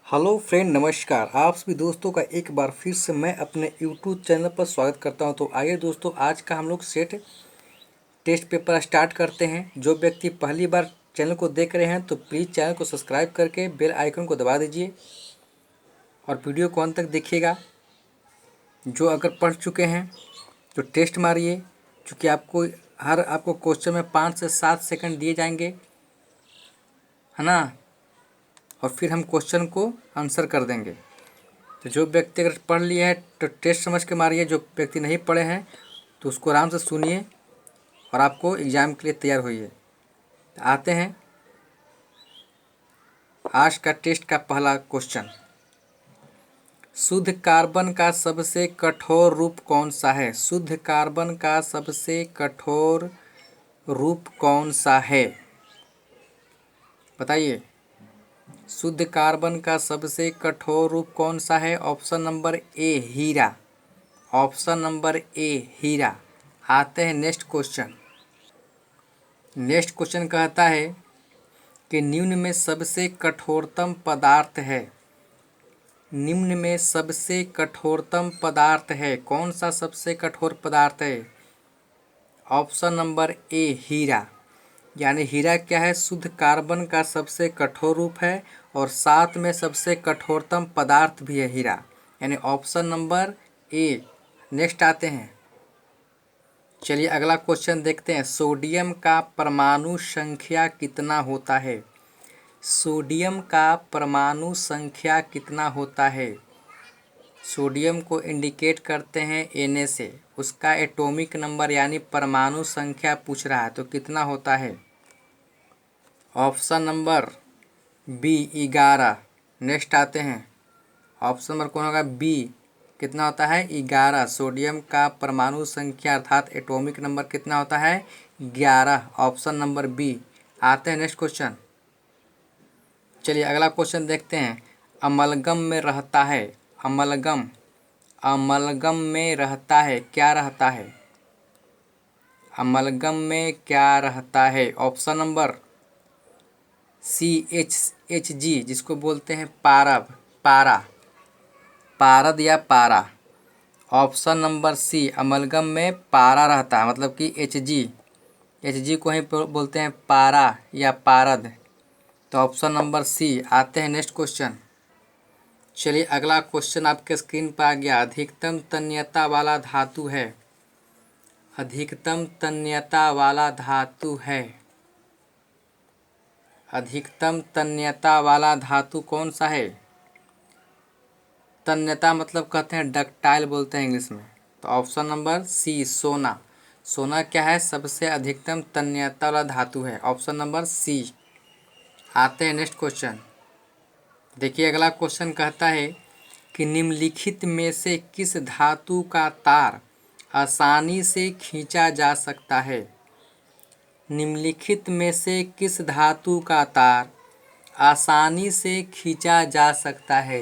Hello friend, नमस्कार। आप सभी दोस्तों का एक बार फिर से मैं अपने यूट्यूब चैनल पर स्वागत करता हूं। तो आइए दोस्तों, आज का हम लोग सेट टेस्ट पेपर स्टार्ट करते हैं। जो व्यक्ति पहली बार चैनल को देख रहे हैं तो प्लीज़ चैनल को सब्सक्राइब करके बेल आइकन को दबा दीजिए और वीडियो को अंत तक देखिएगा। जो अगर पढ़ चुके हैं तो टेस्ट मारिए, क्योंकि आपको क्वेश्चन में 5 से 7 सेकंड दिए जाएंगे, है ना। और फिर हम क्वेश्चन को आंसर कर देंगे। तो जो व्यक्ति अगर पढ़ लिए हैं तो टेस्ट समझ के मारिए, जो व्यक्ति नहीं पढ़े हैं तो उसको आराम से सुनिए और आपको एग्ज़ाम के लिए तैयार होइए। तो आते हैं आज का टेस्ट का पहला क्वेश्चन। शुद्ध कार्बन का सबसे कठोर रूप कौन सा है? शुद्ध कार्बन का सबसे कठोर रूप कौन सा है? बताइए। शुद्ध कार्बन का सबसे कठोर रूप कौन सा है? ऑप्शन नंबर ए हीरा। ऑप्शन नंबर ए हीरा। आते हैं नेक्स्ट क्वेश्चन। नेक्स्ट क्वेश्चन कहता है कि निम्न में सबसे कठोरतम पदार्थ है। निम्न में सबसे कठोरतम पदार्थ है। कौन सा सबसे कठोर पदार्थ है? ऑप्शन नंबर ए हीरा। यानी हीरा क्या है? शुद्ध कार्बन का सबसे कठोर रूप है और साथ में सबसे कठोरतम पदार्थ भी है हीरा, यानी ऑप्शन नंबर ए। नेक्स्ट आते हैं। चलिए अगला क्वेश्चन देखते हैं। सोडियम का परमाणु संख्या कितना होता है? सोडियम का परमाणु संख्या कितना होता है? सोडियम को इंडिकेट करते हैं Na से। उसका एटॉमिक नंबर यानी परमाणु संख्या पूछ रहा है, तो कितना होता है? Option number B 11। नेक्स्ट आते हैं। ऑप्शन नंबर कौन होगा? बी। कितना होता है? 11। सोडियम का परमाणु संख्या अर्थात एटॉमिक नंबर कितना होता है? 11। Option number B. आते हैं नेक्स्ट क्वेश्चन। चलिए अगला क्वेश्चन देखते हैं। अमलगम में रहता है। अमलगम। अमलगम में रहता है, क्या रहता है? अमलगम में क्या रहता है? ऑप्शन नंबर CHG, जिसको बोलते हैं पारद, पारा, पारद या पारा। ऑप्शन नंबर सी, अमलगम में पारा रहता है, मतलब कि HG को ही बोलते हैं पारा या पारद। तो ऑप्शन नंबर सी। आते हैं नेक्स्ट क्वेश्चन। चलिए अगला क्वेश्चन आपके स्क्रीन पर आ गया। अधिकतम तन्यता वाला धातु है। अधिकतम तन्यता वाला धातु है। अधिकतम तन्यता वाला धातु कौन सा है? तन्यता मतलब कहते हैं डक्टाइल बोलते हैं इंग्लिश में। तो ऑप्शन नंबर सी, सोना। सोना क्या है? सबसे अधिकतम तन्यता वाला धातु है। Option number C. आते हैं नेक्स्ट क्वेश्चन। देखिए अगला क्वेश्चन कहता है कि निम्नलिखित में से किस धातु का तार आसानी से खींचा जा सकता है? निम्नलिखित में से किस धातु का तार आसानी से खींचा जा सकता है?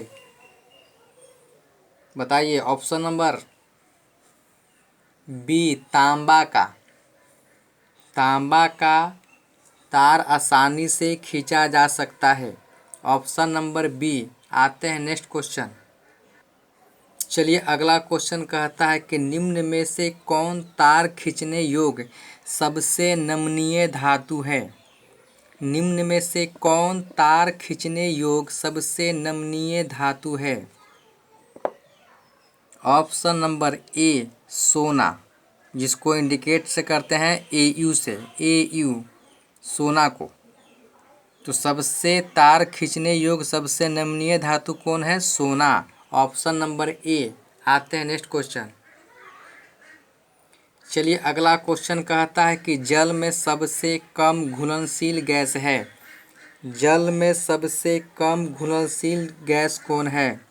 बताइए। ऑप्शन नंबर बी, तांबा का। तांबा का तार आसानी से खींचा जा सकता है। Option number B. आते हैं नेक्स्ट क्वेश्चन। चलिए अगला क्वेश्चन कहता है कि निम्न में से कौन तार खींचने योग्य सबसे नमनीय धातु है? निम्न में से कौन तार खींचने योग्य सबसे नमनीय धातु है? ऑप्शन नंबर ए, सोना, जिसको इंडिकेट से करते हैं AU से, AU, सोना को। तो सबसे तार खींचने योग्य सबसे नमनीय धातु कौन है? सोना। ऑप्शन नंबर ए। आते हैं नेक्स्ट क्वेश्चन। चलिए अगला क्वेश्चन कहता है कि जल में सबसे कम घुलनशील गैस है। जल में सबसे कम घुलनशील गैस कौन है?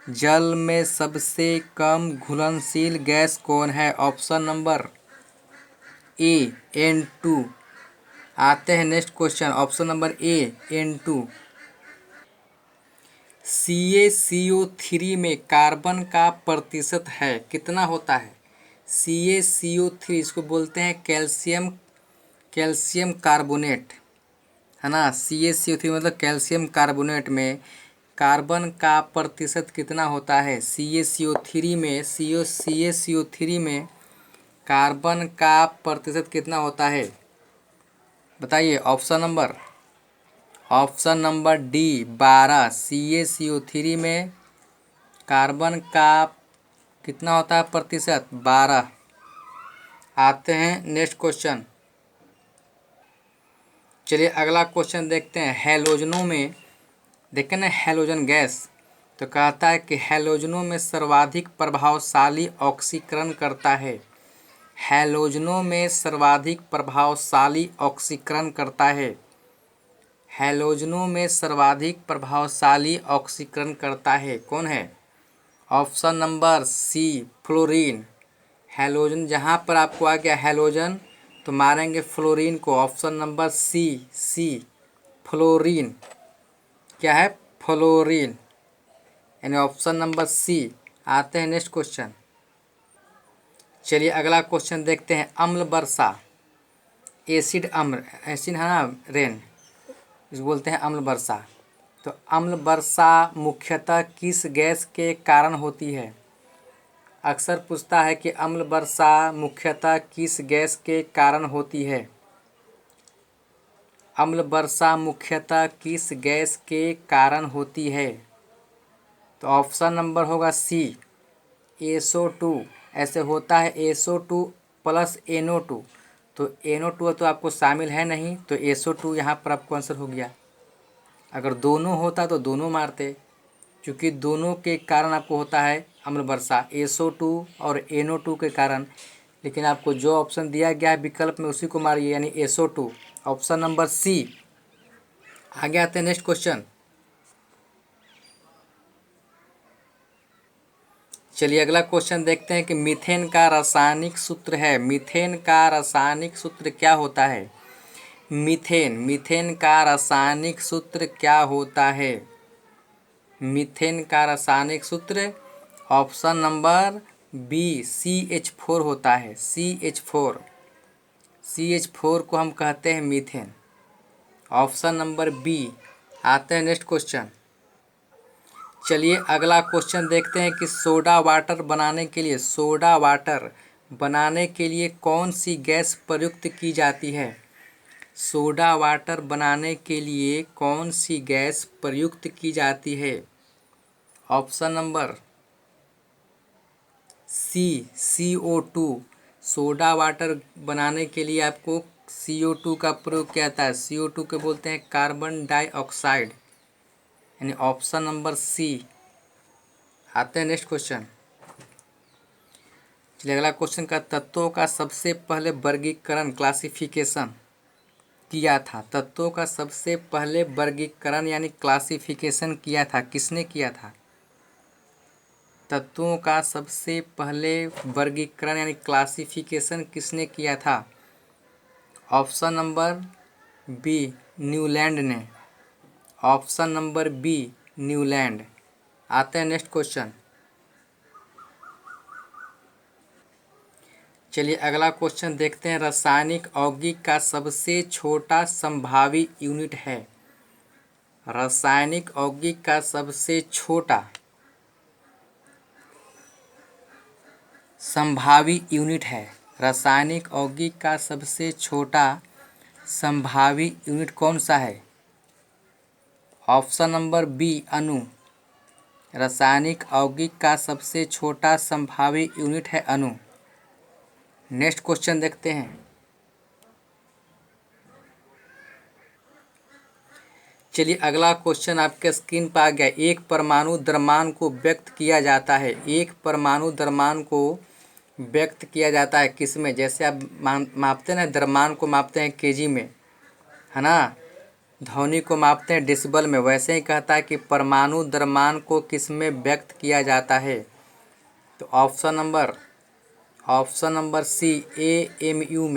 जल में सबसे कम घुलनशील गैस कौन है? ऑप्शन नंबर ए, N2। आते हैं नेक्स्ट क्वेश्चन। ऑप्शन नंबर ए, N2। CaCO3 में कार्बन का प्रतिशत है, कितना होता है? CaCO3, इसको बोलते हैं कैल्शियम कार्बोनेट, है ना। CaCO3 मतलब कैल्शियम कार्बोनेट में कार्बन का प्रतिशत कितना होता है? CaCO3 में CaCO3 में कार्बन का प्रतिशत कितना होता है? बताइए। Option number D 12। CaCO3 में कार्बन का कितना होता है प्रतिशत? 12। आते हैं नेक्स्ट क्वेश्चन। चलिए अगला क्वेश्चन देखते हैं। हैलोजनों में देखें ना, हैलोजन गैस, तो कहता है कि हैलोजनों में सर्वाधिक प्रभावशाली ऑक्सीकरण करता है। हैलोजनों में सर्वाधिक प्रभावशाली ऑक्सीकरण करता है। हैलोजनों में सर्वाधिक प्रभावशाली ऑक्सीकरण करता है, कौन है? Option number C fluorine. Halogen जहाँ पर आपको आ गया हैलोजन तो मारेंगे फ्लोरीन को। Option number C fluorine. क्या है? फ्लोरीन, यानी ऑप्शन नंबर सी। आते हैं नेक्स्ट क्वेश्चन। चलिए अगला क्वेश्चन देखते हैं। अम्ल वर्षा, एसिड अम्ल, एसिड है ना, रेन, इसको बोलते हैं अम्ल वर्षा। तो अम्ल वर्षा मुख्यतः किस गैस के कारण होती है? अक्सर पूछता है कि अम्ल वर्षा मुख्यतः किस गैस के कारण होती है? अम्ल वर्षा मुख्यतः किस गैस के कारण होती है? तो ऑप्शन नंबर होगा सी SO2। ऐसे होता है SO2 प्लस NO2, तो NO2 तो आपको शामिल है नहीं, तो SO2 यहाँ पर आपको आंसर हो गया। अगर दोनों होता तो दोनों मारते, क्योंकि दोनों के कारण आपको होता है अम्ल वर्षा, SO2 और NO2 के कारण। लेकिन आपको जो ऑप्शन दिया गया है विकल्प में उसी को मारिए, यानी SO2। Option number C. आगे आते हैं नेक्स्ट क्वेश्चन। चलिए अगला क्वेश्चन देखते हैं कि मीथेन का रासायनिक सूत्र है। मीथेन का रासायनिक सूत्र क्या होता है? मीथेन का रासायनिक सूत्र क्या होता है? मीथेन का रासायनिक सूत्र ऑप्शन नंबर बी CH4 होता है। CH4 को हम कहते हैं मीथेन। Option number B. आते हैं नेक्स्ट क्वेश्चन। चलिए अगला क्वेश्चन देखते हैं कि सोडा वाटर बनाने के लिए कौन सी गैस प्रयुक्त की जाती है? सोडा वाटर बनाने के लिए कौन सी गैस प्रयुक्त की जाती है? Option number C CO2। Soda water बनाने के लिए आपको CO2 का प्रयोग किया जाता है। CO2 के बोलते हैं कार्बन डाइऑक्साइड, यानी ऑप्शन नंबर सी। आते हैं नेक्स्ट क्वेश्चन। चलिए अगला क्वेश्चन का तत्वों का सबसे पहले वर्गीकरण क्लासिफिकेशन किया था। तत्वों का सबसे पहले वर्गीकरण यानी क्लासिफिकेशन किया था, किसने किया था? तत्वों का सबसे पहले वर्गीकरण यानी क्लासिफिकेशन किसने किया था? ऑप्शन नंबर बी न्यूलैंड ने। Option number B Newland. आते हैं नेक्स्ट क्वेश्चन। चलिए अगला क्वेश्चन देखते हैं। रासायनिक यौगिक का सबसे छोटा संभावी यूनिट है। रासायनिक यौगिक का सबसे छोटा संभावी यूनिट है। रासायनिक यौगिक का सबसे छोटा संभावी यूनिट कौन सा है? ऑप्शन नंबर बी अणु। रासायनिक यौगिक का सबसे छोटा संभावी यूनिट है अणु। नेक्स्ट क्वेश्चन देखते हैं। चलिए अगला क्वेश्चन आपके स्क्रीन पर आ गया। एक परमाणु द्रव्यमान को व्यक्त किया जाता है। एक परमाणु द्रव्यमान को व्यक्त किया जाता है किस में? जैसे आप मापते हैं ना, द्रव्यमान को मापते हैं केजी में, है ना, ध्वनि को मापते हैं डेसिबल में, वैसे ही कहता है कि परमाणु द्रव्यमान को किस में व्यक्त किया जाता है? तो ऑप्शन नंबर सी AMU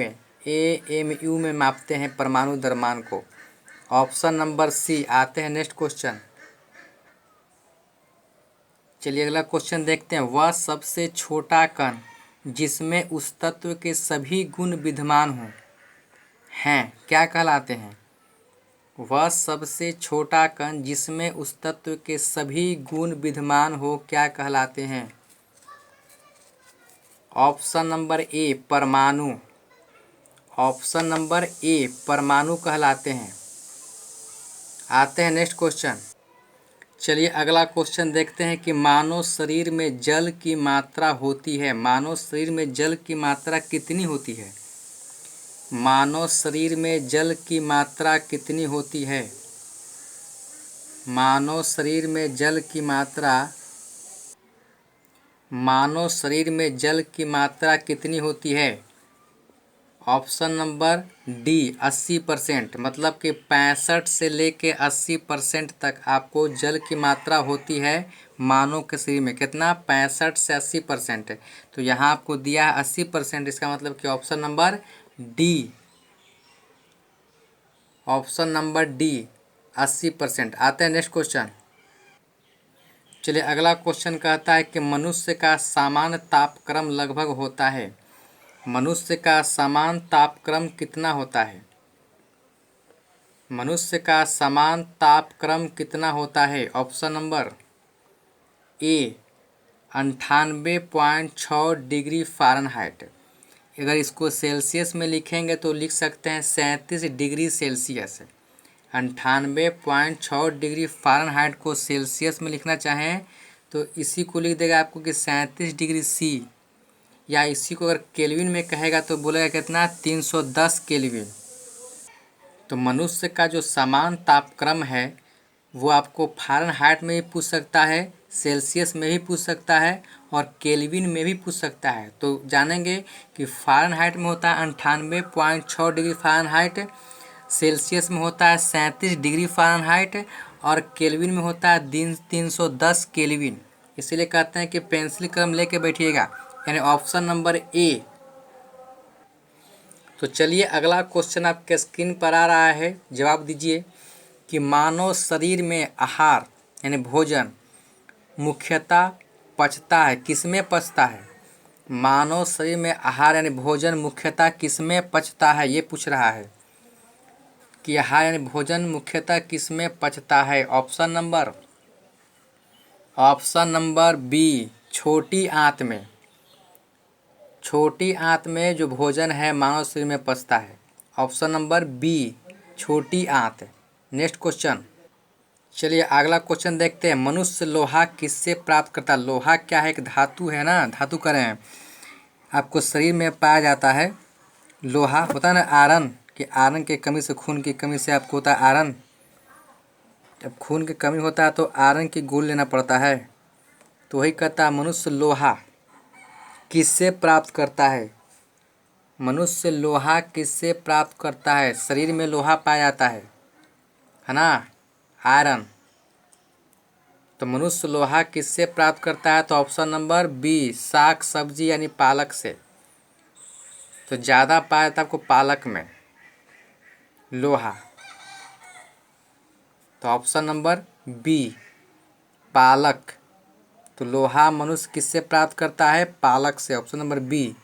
में मापते हैं परमाणु द्रव्यमान को। Option number C. आते हैं नेक्स्ट क्वेश्चन। चलिए अगला क्वेश्चन देखते हैं। वह सबसे छोटा कण जिसमें उस तत्व के सभी गुण विद्यमान हों हैं क्या कहलाते हैं? वह सबसे छोटा कण जिसमें उस तत्व के सभी गुण विद्यमान हो क्या कहलाते हैं? ऑप्शन नंबर ए परमाणु। ऑप्शन नंबर ए परमाणु कहलाते हैं। आते हैं नेक्स्ट क्वेश्चन। चलिए अगला क्वेश्चन देखते हैं कि मानव शरीर में जल की मात्रा होती है। मानव शरीर में जल की मात्रा कितनी होती है? मानव शरीर में जल की मात्रा कितनी होती है? मानव शरीर में जल की मात्रा मानव शरीर में जल की मात्रा कितनी होती है? ऑप्शन नंबर डी 80%, मतलब कि 65 से लेके 80% तक आपको जल की मात्रा होती है मानव के शरीर में। कितना? 65 से 80%। तो यहाँ आपको दिया है 80%, इसका मतलब कि option number D, option number D 80%। आते हैं नेक्स्ट क्वेश्चन। चलिए अगला क्वेश्चन कहता है कि मनुष्य का सामान्य तापक्रम लगभग होता है। मनुष्य का समान तापक्रम कितना होता है? मनुष्य का समान तापक्रम कितना होता है? ऑप्शन नंबर ए 98.6 डिग्री फ़ारेनहाइट। अगर इसको सेल्सियस में लिखेंगे तो लिख सकते हैं 37 डिग्री सेल्सियस। 98.6 डिग्री फ़ारेनहाइट को सेल्सियस में लिखना चाहें तो इसी को लिख देगा आपको कि 37 डिग्री सी, या इसी को अगर केल्विन में कहेगा तो बोलेगा कितना? 310 केल्विन। तो मनुष्य का जो समान तापक्रम है वो आपको फ़ारेनहाइट में भी पूछ सकता है, सेल्सियस में भी पूछ सकता है और केल्विन में भी पूछ सकता है। तो जानेंगे कि फ़ारेनहाइट में होता है 98.6 डिग्री फ़ारेनहाइट, सेल्सियस में होता है 37 डिग्री फ़ारेनहाइट और केल्विन में होता है 310 केल्विन। इसीलिए कहते हैं कि पेंसिल कलम लेके बैठिएगा, यानी ऑप्शन नंबर ए। तो चलिए अगला क्वेश्चन आपके स्क्रीन पर आ रहा है, जवाब दीजिए कि मानव शरीर में आहार यानी भोजन मुख्यतः पचता है, किसमें पचता है? मानव शरीर में आहार यानी भोजन मुख्यतः किसमें पचता है, ये पूछ रहा है कि आहार यानी भोजन मुख्यतः किसमें पचता है। ऑप्शन नंबर बी छोटी आंत में। छोटी आंत में जो भोजन है मानव शरीर में पचता है। ऑप्शन नंबर बी छोटी आंत। Next question. चलिए अगला क्वेश्चन देखते हैं। मनुष्य लोहा किससे प्राप्त करता है? लोहा क्या है? एक धातु है ना, धातु कह रहे हैं। आपको शरीर में पाया जाता है लोहा, होता है ना आयरन, कि आयरन की कमी से, खून की कमी से आपको होता है आयरन। जब खून की कमी होता है तो आयरन की गोली लेना पड़ता है। तो वही कहता है मनुष्य लोहा किससे प्राप्त करता है? मनुष्य लोहा किससे प्राप्त करता है? शरीर में लोहा पाया जाता है ना, आयरन। तो मनुष्य लोहा किससे प्राप्त करता है? तो ऑप्शन नंबर बी साग सब्जी यानी पालक से। तो ज़्यादा पाया जाता है आपको पालक में लोहा। तो ऑप्शन नंबर बी पालक। तो लोहा मनुष्य किससे प्राप्त करता है? पालक से। Option number B.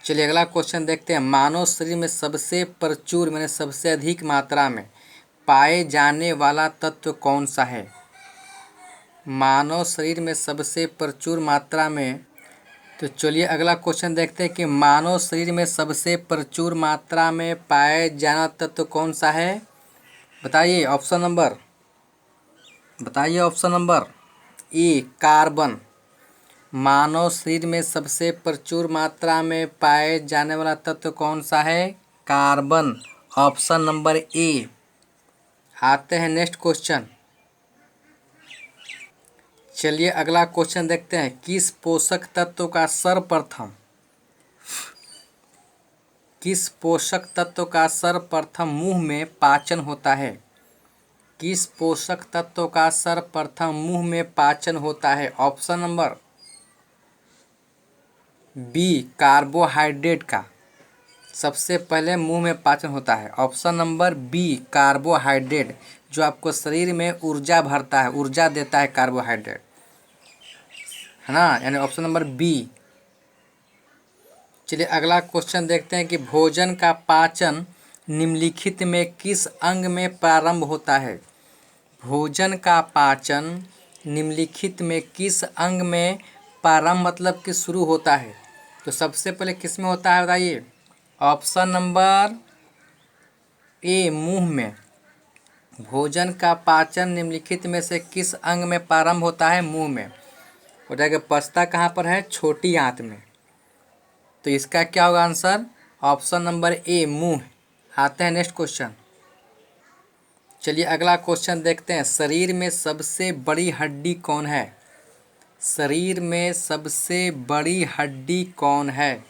चलिए अगला क्वेश्चन देखते हैं। मानव शरीर में सबसे प्रचुर मैंने सबसे अधिक मात्रा में पाए जाने वाला तत्व कौन सा है? मानव शरीर में सबसे प्रचुर मात्रा में, तो चलिए अगला क्वेश्चन देखते हैं कि मानव शरीर में सबसे प्रचुर मात्रा में पाए जाना तत्व कौन सा है? बताइए ऑप्शन नंबर ए कार्बन। मानव शरीर में सबसे प्रचुर मात्रा में पाए जाने वाला तत्व कौन सा है? कार्बन। ऑप्शन नंबर ए। आते हैं नेक्स्ट क्वेश्चन। चलिए अगला क्वेश्चन देखते हैं। किस पोषक तत्व का सर्वप्रथम मुंह में पाचन होता है? किस पोषक तत्व का सर्वप्रथम मुंह में पाचन होता है? ऑप्शन नंबर बी कार्बोहाइड्रेट का सबसे पहले मुंह में पाचन होता है। ऑप्शन नंबर बी कार्बोहाइड्रेट, जो आपको शरीर में ऊर्जा भरता है, ऊर्जा देता है कार्बोहाइड्रेट, है ना, यानी ऑप्शन नंबर बी। चलिए अगला क्वेश्चन देखते हैं कि भोजन का पाचन निम्नलिखित में किस अंग में प्रारंभ होता है? भोजन का पाचन निम्नलिखित में किस अंग में प्रारंभ मतलब कि शुरू होता है? तो सबसे पहले किस में होता है बताइए? ऑप्शन नंबर ए, मुंह में। भोजन का पाचन निम्नलिखित में से किस अंग में प्रारंभ होता है? मुंह में। हो जाएगा। पचता कहाँ पर है? छोटी आंत में। तो इसका क्या होगा आंसर? ऑप्शन नंबर ए, मुंह। आते हैं नेक्स्ट क्वेश्चन। चलिए अगला क्वेश्चन देखते हैं। शरीर में सबसे बड़ी हड्डी कौन है? शरीर में सबसे बड़ी हड्डी कौन है?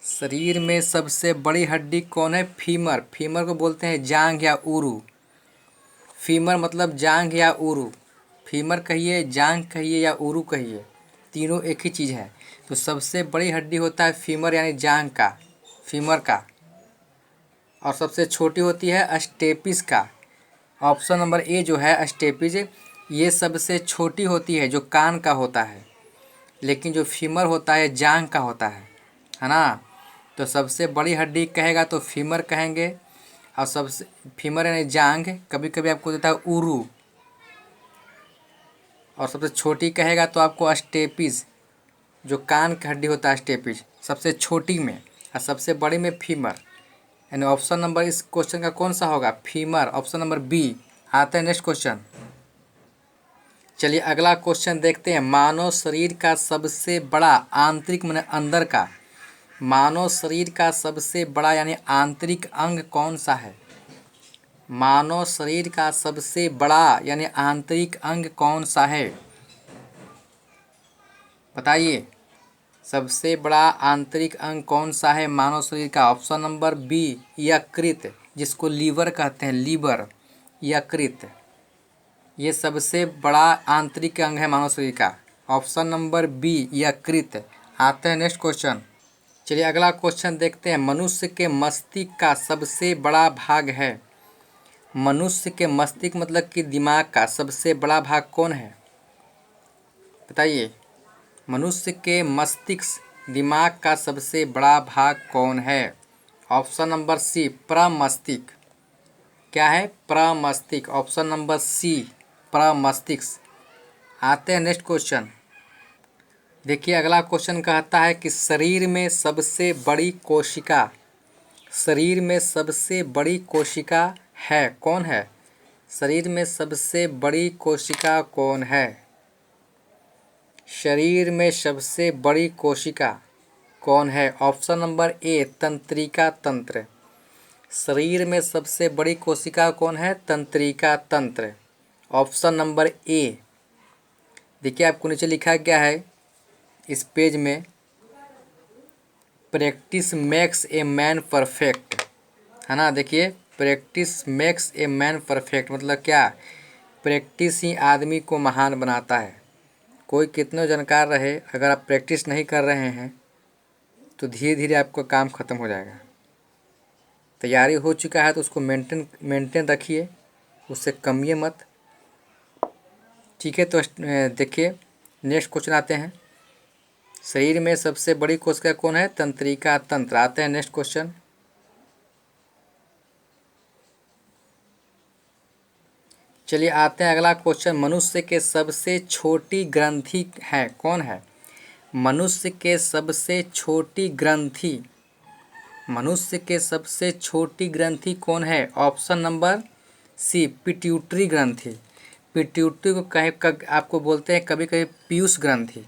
शरीर में सबसे बड़ी हड्डी कौन है? फीमर। फीमर को बोलते हैं जांघ या उरु। फीमर मतलब जांघ या उरु। फीमर कहिए, जांघ कहिए या उरु कहिए, तीनों एक ही चीज़ है। तो सबसे बड़ी हड्डी होता है फीमर यानी जांघ का, फीमर का। और सबसे छोटी होती है अस्टेपिस का। ऑप्शन नंबर ए जो है अस्टेपिस, ये सबसे छोटी होती है जो कान का होता है। लेकिन जो फीमर होता है जांघ का होता है ना। तो सबसे बड़ी हड्डी कहेगा तो फीमर कहेंगे, और सबसे फीमर यानी जांघ, कभी कभी आपको देता है उरु। और सबसे छोटी कहेगा तो आपको अस्टेपिस, जो कान की हड्डी होता है अस्टेपिस, सबसे छोटी में, और सबसे बड़ी में फीमर। यानी ऑप्शन नंबर इस क्वेश्चन का कौन सा होगा? Femur, option number B. आता है नेक्स्ट क्वेश्चन। चलिए अगला क्वेश्चन देखते हैं। मानव शरीर का सबसे बड़ा आंतरिक माने अंदर का, मानव शरीर का सबसे बड़ा यानी आंतरिक अंग कौन सा है? मानव शरीर का सबसे बड़ा यानी आंतरिक अंग कौन सा है? बताइए, सबसे बड़ा आंतरिक अंग कौन सा है मानव शरीर का? ऑप्शन नंबर बी, यकृत, जिसको लीवर कहते हैं, लीवर, यकृत। ये सबसे बड़ा आंतरिक अंग है मानव शरीर का। ऑप्शन नंबर बी, यकृत। आते हैं नेक्स्ट क्वेश्चन। चलिए अगला क्वेश्चन देखते हैं। मनुष्य के मस्तिष्क का सबसे बड़ा भाग है? मनुष्य के मस्तिष्क मतलब कि दिमाग का सबसे बड़ा भाग कौन है? बताइए, मनुष्य के मस्तिष्क दिमाग का सबसे बड़ा भाग कौन है? ऑप्शन नंबर सी, प्रमस्तिष्क। क्या है? प्रमस्तिष्क। ऑप्शन नंबर सी, प्रमस्तिष्क। आते हैं नेक्स्ट क्वेश्चन। देखिए अगला क्वेश्चन कहता है कि शरीर में सबसे बड़ी कोशिका, शरीर में सबसे बड़ी कोशिका है, कौन है? शरीर में सबसे बड़ी कोशिका कौन है? शरीर में सबसे बड़ी कोशिका कौन है? ऑप्शन नंबर ए, तंत्रिका तंत्र। शरीर में सबसे बड़ी कोशिका कौन है? तंत्रिका तंत्र। ऑप्शन नंबर ए। देखिए आपको नीचे लिखा क्या है इस पेज में, practice makes a man perfect, है ना। देखिए, practice makes a man perfect मतलब क्या? प्रैक्टिस ही आदमी को महान बनाता है। कोई कितना जानकार रहे, अगर आप प्रैक्टिस नहीं कर रहे हैं तो धीरे धीरे आपका काम ख़त्म हो जाएगा। तैयारी हो चुका है तो उसको मेंटेन रखिए, उससे कमिए मत। ठीक है, तो देखिए नेक्स्ट क्वेश्चन आते हैं। शरीर में सबसे बड़ी कोशिका कौन है? तंत्रिका तंत्र। आते हैं नेक्स्ट क्वेश्चन। चलिए आते हैं अगला क्वेश्चन। मनुष्य के सबसे छोटी ग्रंथि है, कौन है? मनुष्य के सबसे छोटी ग्रंथि, मनुष्य के सबसे छोटी ग्रंथि कौन है? ऑप्शन नंबर सी, पिट्यूटरी ग्रंथि। पिट्यूटरी को आपको बोलते हैं कभी कभी पीयूष ग्रंथि।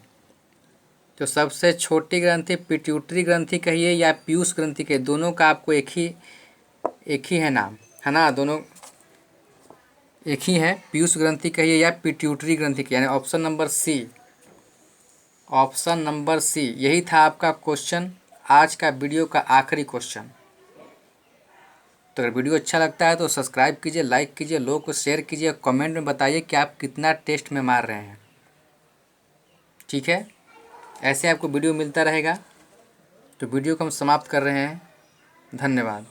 तो सबसे छोटी ग्रंथि पिट्यूटरी ग्रंथि कहिए या पीयूष ग्रंथि के, दोनों का आपको एक ही है नाम, है ना। दोनों एक ही है, पीयूष ग्रंथि कहिए या पिट्यूटरी ग्रंथि कहिए। यानी option number C, option number C. यही था आपका क्वेश्चन, आज का वीडियो का आखिरी क्वेश्चन। तो अगर वीडियो अच्छा लगता है तो सब्सक्राइब कीजिए, लाइक कीजिए, लोगों को शेयर कीजिए, कमेंट में बताइए कि आप कितना टेस्ट में मार रहे हैं। ठीक है, ऐसे आपको वीडियो मिलता रहेगा। तो वीडियो को हम समाप्त कर रहे हैं। धन्यवाद।